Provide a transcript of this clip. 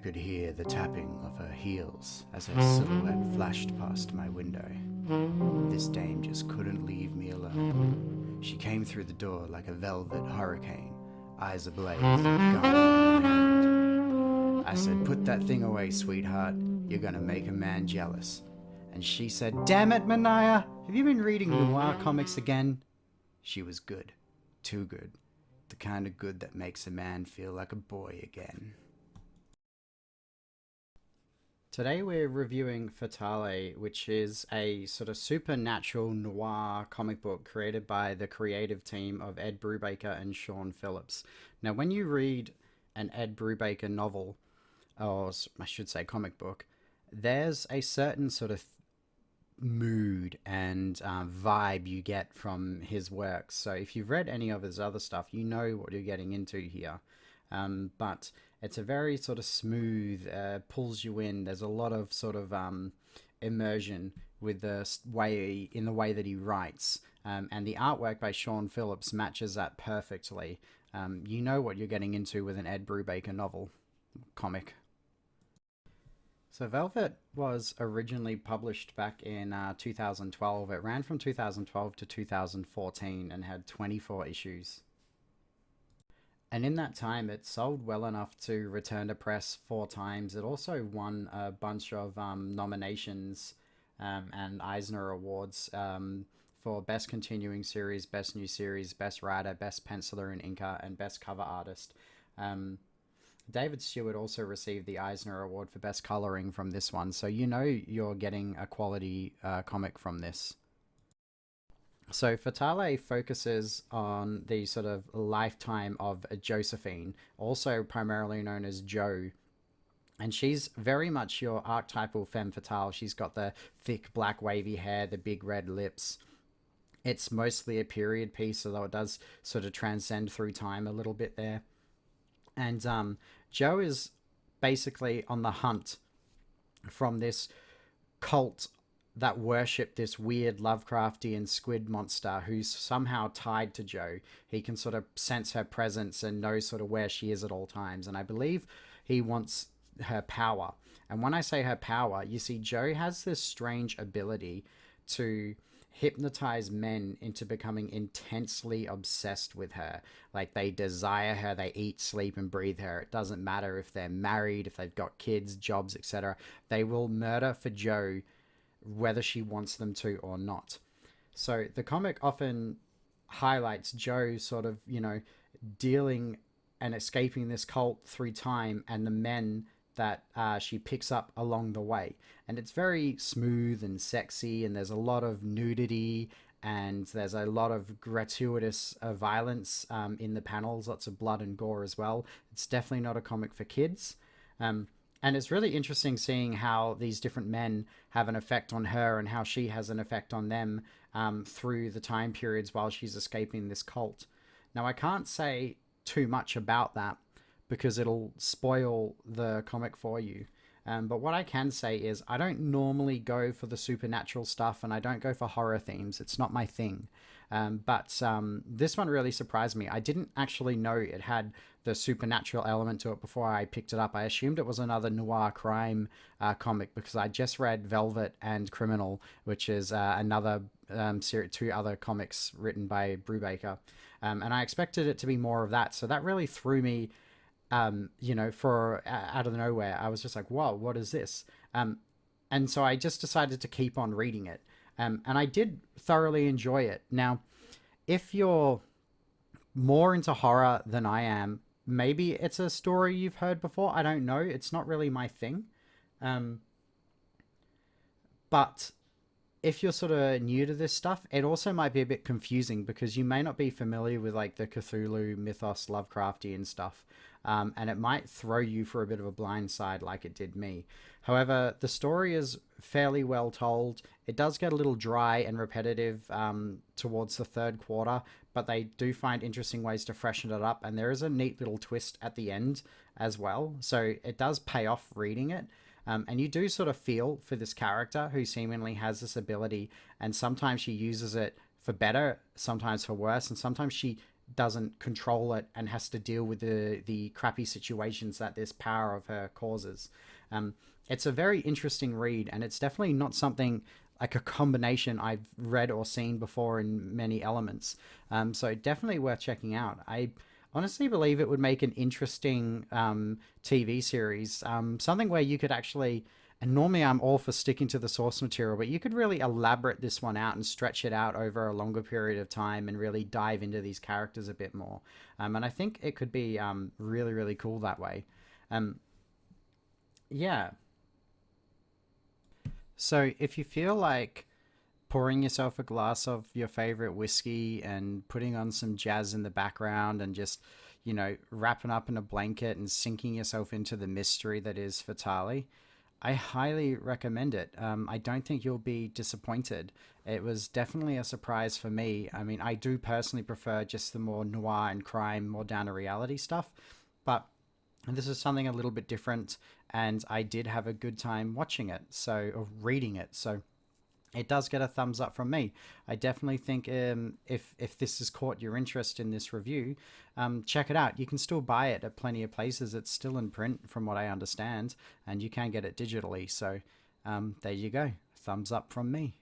could hear the tapping of her heels as her silhouette flashed past my window. This dame just couldn't leave me alone. She came through the door like a velvet hurricane, eyes ablaze, gun in her hand. I said, "Put that thing away, sweetheart. You're gonna make a man jealous." And she said, "Damn it, Manaya, have you been reading Noir comics again?" She was good. Too good. The kind of good that makes a man feel like a boy again. Today we're reviewing FATALE, which is a sort of supernatural noir comic book created by the creative team of Ed Brubaker and Sean Phillips. Now, when you read an Ed Brubaker novel, or I should say comic book, there's a certain sort of mood and vibe you get from his works. So if you've read any of his other stuff, you know what you're getting into here. But it's a very sort of smooth, pulls you in. There's a lot of sort of immersion with the way that he writes, and the artwork by Sean Phillips matches that perfectly. You know what you're getting into with an Ed Brubaker novel comic. So Velvet was originally published back in 2012. It ran from 2012 to 2014 and had 24 issues. And in that time, it sold well enough to return to press 4 times. It also won a bunch of nominations and Eisner Awards for Best Continuing Series, Best New Series, Best Writer, Best Penciler and Inker, and Best Cover Artist. David Stewart also received the Eisner Award for Best Coloring from this one, so you know you're getting a quality comic from this. So Fatale focuses on the sort of lifetime of Josephine, also primarily known as Jo. And she's very much your archetypal femme fatale. She's got the thick black wavy hair, the big red lips. It's mostly a period piece, although it does sort of transcend through time a little bit there. And Jo is basically on the hunt from this cult that worship this weird Lovecraftian squid monster who's somehow tied to Jo. He can sort of sense her presence and knows sort of where she is at all times. And I believe he wants her power. And when I say her power, you see Jo has this strange ability to hypnotize men into becoming intensely obsessed with her. Like, they desire her, they eat, sleep, and breathe her. It doesn't matter if they're married, if they've got kids, jobs, etc. They will murder for Jo whether she wants them to or not. So the comic often highlights Jo sort of, dealing and escaping this cult through time and the men that she picks up along the way. And it's very smooth and sexy, and there's a lot of nudity and there's a lot of gratuitous violence in the panels, lots of blood and gore as well. It's definitely not a comic for kids. And it's really interesting seeing how these different men have an effect on her and how she has an effect on them through the time periods while she's escaping this cult. Now, I can't say too much about that because it'll spoil the comic for you. But what I can say is I don't normally go for the supernatural stuff and I don't go for horror themes. It's not my thing. But this one really surprised me. I didn't actually know it had the supernatural element to it before I picked it up. I assumed it was another noir crime comic because I just read Velvet and Criminal, which is another 2 other comics written by Brubaker. And I expected it to be more of that. So that really threw me, for out of nowhere. I was just like, whoa, what is this? And so I just decided to keep on reading it. And I did thoroughly enjoy it. Now, if you're more into horror than I am, maybe it's a story you've heard before. I don't know. It's not really my thing. But if you're sort of new to this stuff, it also might be a bit confusing because you may not be familiar with like the Cthulhu mythos, Lovecraftian stuff. And it might throw you for a bit of a blind side like it did me. However, the story is fairly well told. It does get a little dry and repetitive towards the 3rd quarter, but they do find interesting ways to freshen it up. And there is a neat little twist at the end as well. So it does pay off reading it. And you do sort of feel for this character who seemingly has this ability. And sometimes she uses it for better, sometimes for worse. And sometimes she doesn't control it and has to deal with the crappy situations that this power of her causes. Um, it's a very interesting read, and it's definitely not something like a combination I've read or seen before in many elements. So definitely worth checking out. I honestly believe it would make an interesting TV series, something where you could actually. And normally I'm all for sticking to the source material, but you could really elaborate this one out and stretch it out over a longer period of time and really dive into these characters a bit more. And I think it could be really, really cool that way. Um, yeah. So if you feel like pouring yourself a glass of your favorite whiskey and putting on some jazz in the background and just, wrapping up in a blanket and sinking yourself into the mystery that is Fatale, I highly recommend it. I don't think you'll be disappointed. It was definitely a surprise for me. I mean, I do personally prefer just the more noir and crime, more down to reality stuff, but this is something a little bit different, and I did have a good time watching it, or reading it. So it does get a thumbs up from me. I definitely think if this has caught your interest in this review, check it out. You can still buy it at plenty of places. It's still in print, from what I understand, and you can get it digitally. So there you go. Thumbs up from me.